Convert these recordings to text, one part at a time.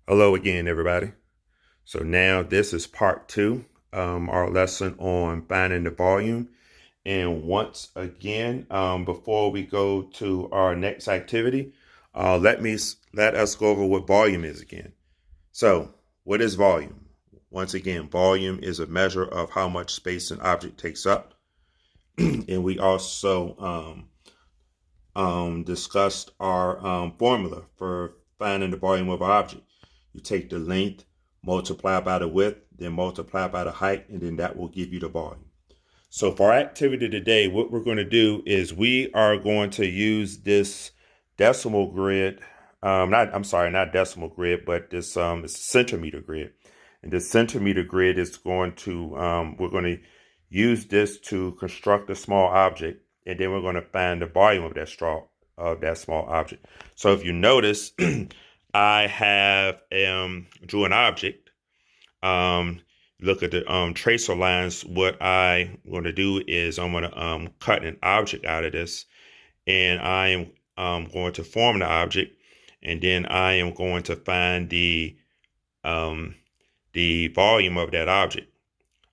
Hello again, everybody. So now this is part two, our lesson on finding the volume. And once again, before we go to our next activity, let us go over what volume is again. So, what is volume? Once again, volume is a measure of how much space an object takes up. And we also discussed our formula for finding the volume of an object. You take the length, multiply by the width, then multiply by the height, and then that will give you the volume. So for our activity today, what we're going to do is we are going to use this decimal grid. Not decimal grid, but this it's a centimeter grid. And this centimeter grid is going to we're going to use this to construct a small object, and then we're going to find the volume of that small object. So if you notice, I have drew an object. Look at the tracer lines. What I'm going to do is I'm going to cut an object out of this, and I am going to form the object, and then I am going to find the volume of that object.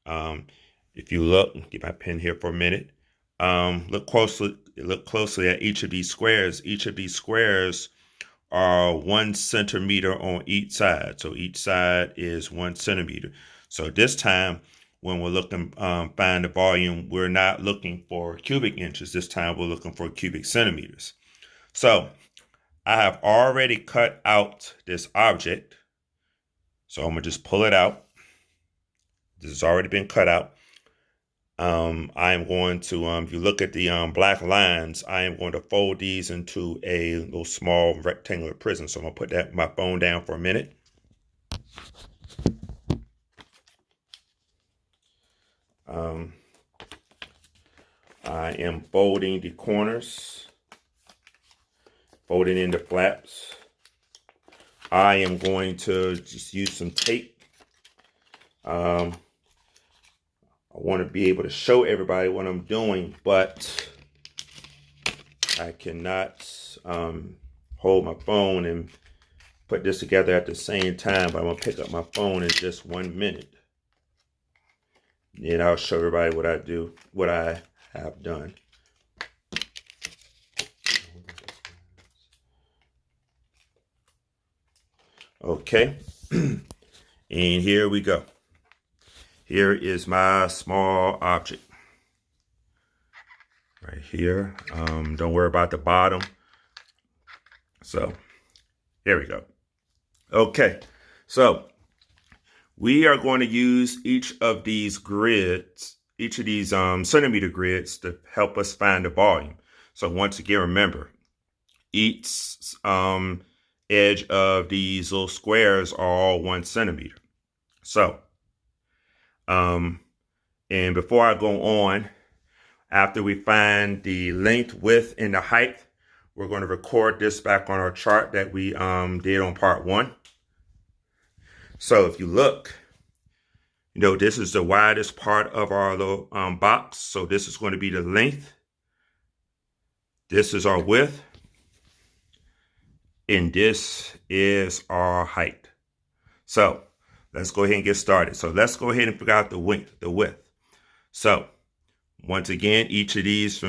If you look, get my pen here for a minute. Look closely at each of these squares. Each of these squares are 1 centimeter on each side. So each side is 1 centimeter. So this time, when we're looking find the volume, we're not looking for cubic inches. This time we're looking for cubic centimeters. So I have already cut out this object. So I'm gonna just pull it out. This has already been cut out. I am going to, if you look at the black lines, I am going to fold these into a little small rectangular prism. So I'm going to put my phone down for a minute. I am folding the corners, folding in the flaps. I am going to just use some tape. I want to be able to show everybody what I'm doing, but I cannot hold my phone and put this together at the same time. But I'm going to pick up my phone in just 1 minute. Then I'll show everybody what I have done. Okay, and here we go. Here is my small object. Right here. Don't worry about the bottom. So, here we go. Okay, so we are going to use each of these grids, each of these centimeter grids to help us find the volume. So once again, remember, each edge of these little squares are all 1 centimeter. So, and before I go on, after we find the length, width, and the height, we're going to record this back on our chart that we did on part 1. So if you look, this is the widest part of our little box. So this is going to be the length. This is our width. And this is our height. So let's go ahead and get started. So let's go ahead and figure out the width. So once again, each of these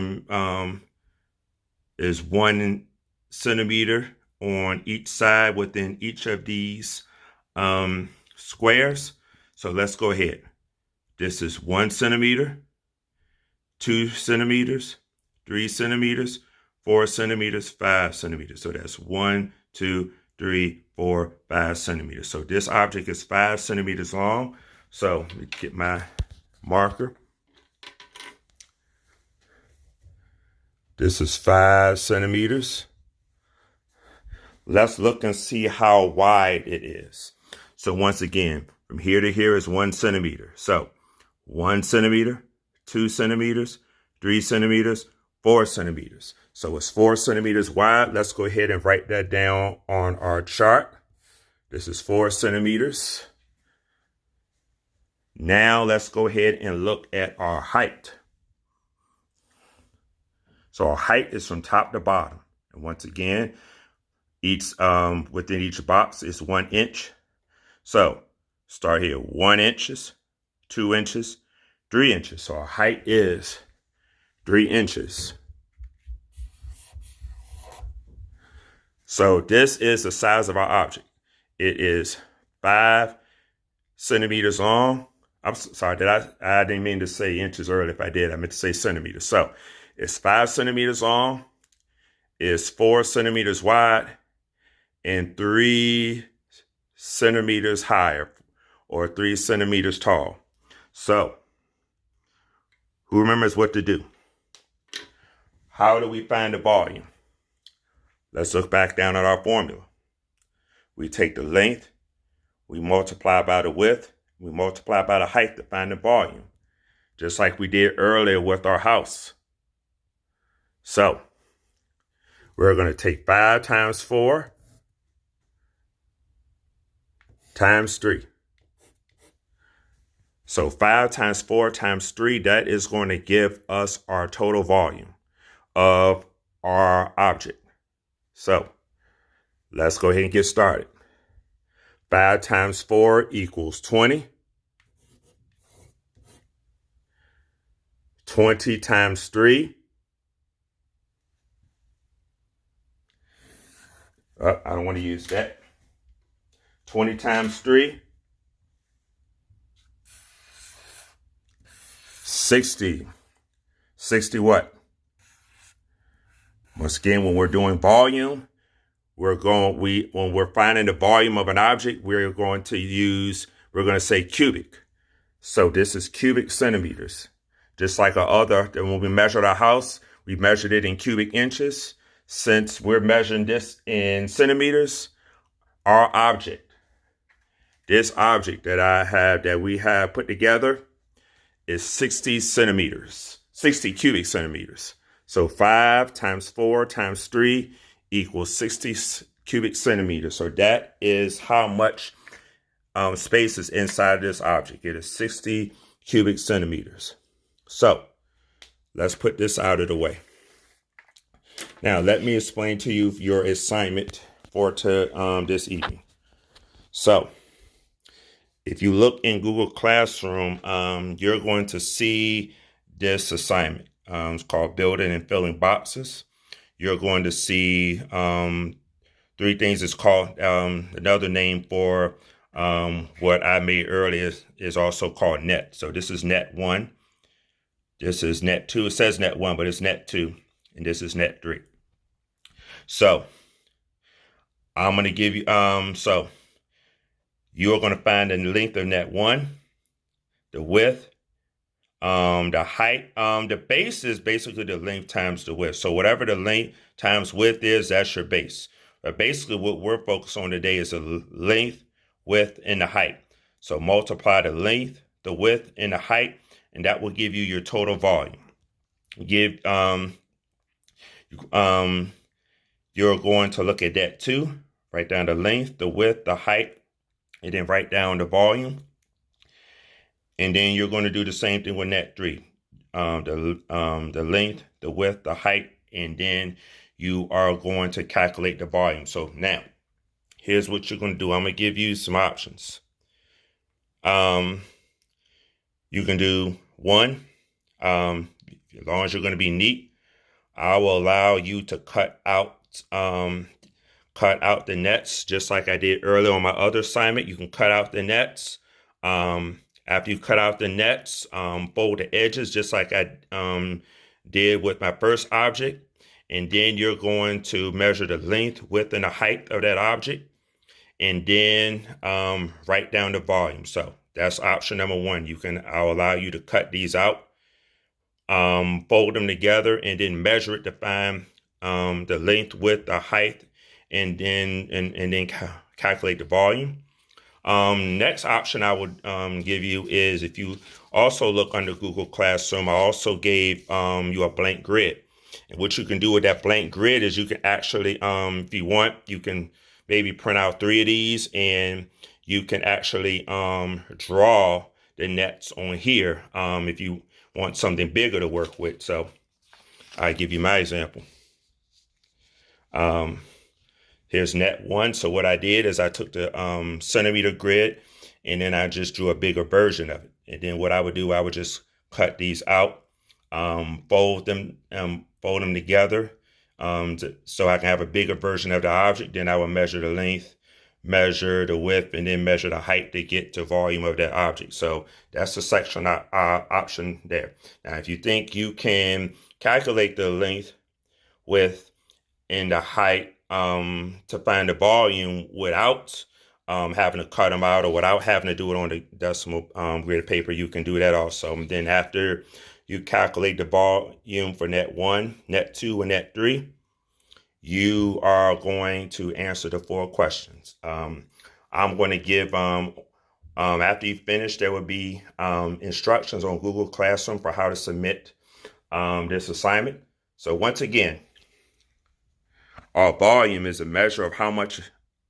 is 1 centimeter on each side within each of these squares. So let's go ahead. This is 1 centimeter, 2 centimeters, 3 centimeters, 4 centimeters, 5 centimeters. So that's 1, 2, 3, 4, 5 centimeters. So this object is 5 centimeters long. So let me get my marker. This is 5 centimeters. Let's look and see how wide it is. So once again, from here to here is 1 centimeter. So 1 centimeter, 2 centimeters, 3 centimeters, 4 centimeters. So it's 4 centimeters wide. Let's go ahead and write that down on our chart. This is 4 centimeters. Now let's go ahead and look at our height. So our height is from top to bottom. And once again, Each within each box is 1 inch. So start here, 1 inches, 2 inches, 3 inches. So our height is 3 inches. So this is the size of our object. It is 5 centimeters long. I'm sorry, I didn't mean to say inches earlier. If I did, I meant to say centimeters. So it's 5 centimeters long, it's 4 centimeters wide, and 3 centimeters higher, or 3 centimeters tall. So who remembers what to do? How do we find the volume? Let's look back down at our formula. We take the length, we multiply by the width, we multiply by the height to find the volume, just like we did earlier with our house. So we're going to take 5 times 4 times 3. So 5 times 4 times 3, that is going to give us our total volume of our object. So let's go ahead and get started. 5 times 4 equals 20. 20 times 3. I don't want to use that. 20 times 3. 60. 60 what? Once again, when we're doing volume, when we're finding the volume of an object, we're going to say cubic. So this is cubic centimeters. Just like when we measured our house, we measured it in cubic inches. Since we're measuring this in centimeters, this object that we have put together is 60 centimeters, 60 cubic centimeters. So 5 times 4 times 3 equals 60 cubic centimeters. So that is how much space is inside this object. It is 60 cubic centimeters. So let's put this out of the way. Now let me explain to you your assignment for this evening. So if you look in Google Classroom, you're going to see this assignment. It's called Building and Filling Boxes. You're going to see 3 things. It's called another name for what I made earlier is also called net. So this is net 1. This is net 2. It says net 1, but it's net 2. And this is net 3. So I'm going to give you, so you're going to find the length of net 1, the width, the height. The base is basically the length times the width. So whatever the length times width is, that's your base. But basically what we're focused on today is the length, width, and the height. So multiply the length, the width, and the height, and that will give you your total volume. You're going to look at that too. Write down the length, the width, the height, and then write down the volume. And then you're going to do the same thing with net 3. The length, the width, the height, and then you are going to calculate the volume. So now, here's what you're going to do. I'm going to give you some options. You can do 1. As long as you're going to be neat, I will allow you to cut out the nets, just like I did earlier on my other assignment. You can cut out the nets. After you cut out the nets, fold the edges, just like I did with my first object. And then you're going to measure the length, width, and the height of that object. And then write down the volume. So that's option number 1. I'll allow you to cut these out, fold them together, and then measure it to find the length, width, the height, and then calculate the volume. Next option I would give you is, if you also look under Google Classroom, I also gave you a blank grid. And what you can do with that blank grid is you can actually, if you want, you can maybe print out 3 of these, and you can actually draw the nets on here if you want something bigger to work with. So I give you my example. Here's net 1. So what I did is I took the centimeter grid, and then I just drew a bigger version of it. And then what I would do, I would just cut these out, fold them together, so I can have a bigger version of the object. Then I would measure the length, measure the width, and then measure the height to get the volume of that object. So that's the section option there. Now, if you think you can calculate the length, width, and the height to find the volume without having to cut them out or without having to do it on the decimal grid paper, you can do that also. And then after you calculate the volume for net 1, net 2, and net 3, you are going to answer the 4 questions. I'm going to give, after you finish, there will be instructions on Google Classroom for how to submit this assignment. So once again, our volume is a measure of how much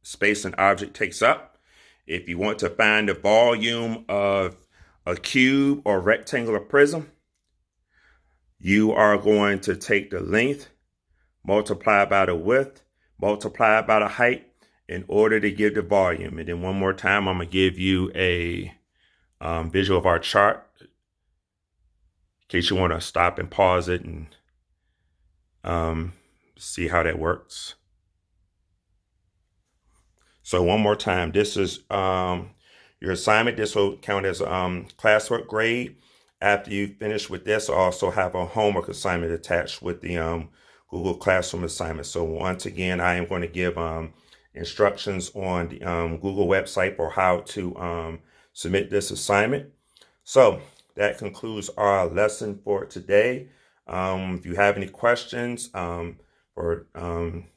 space an object takes up. If you want to find the volume of a cube or rectangular prism, you are going to take the length, multiply by the width, multiply by the height in order to give the volume. And then one more time, I'm going to give you a visual of our chart in case you want to stop and pause it and see how that works. So one more time, this is your assignment. This will count as classwork grade. After you finish with this, I also have a homework assignment attached with the Google Classroom assignment. So once again, I am going to give instructions on the Google website for how to submit this assignment. So that concludes our lesson for today. If you have any questions for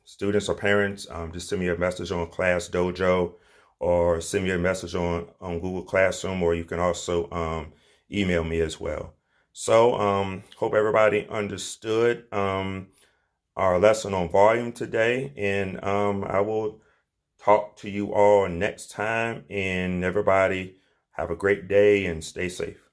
students or parents, just send me a message on Class Dojo or send me a message on Google Classroom, or you can also email me as well. So hope everybody understood our lesson on volume today, and I will talk to you all next time, and everybody have a great day and stay safe.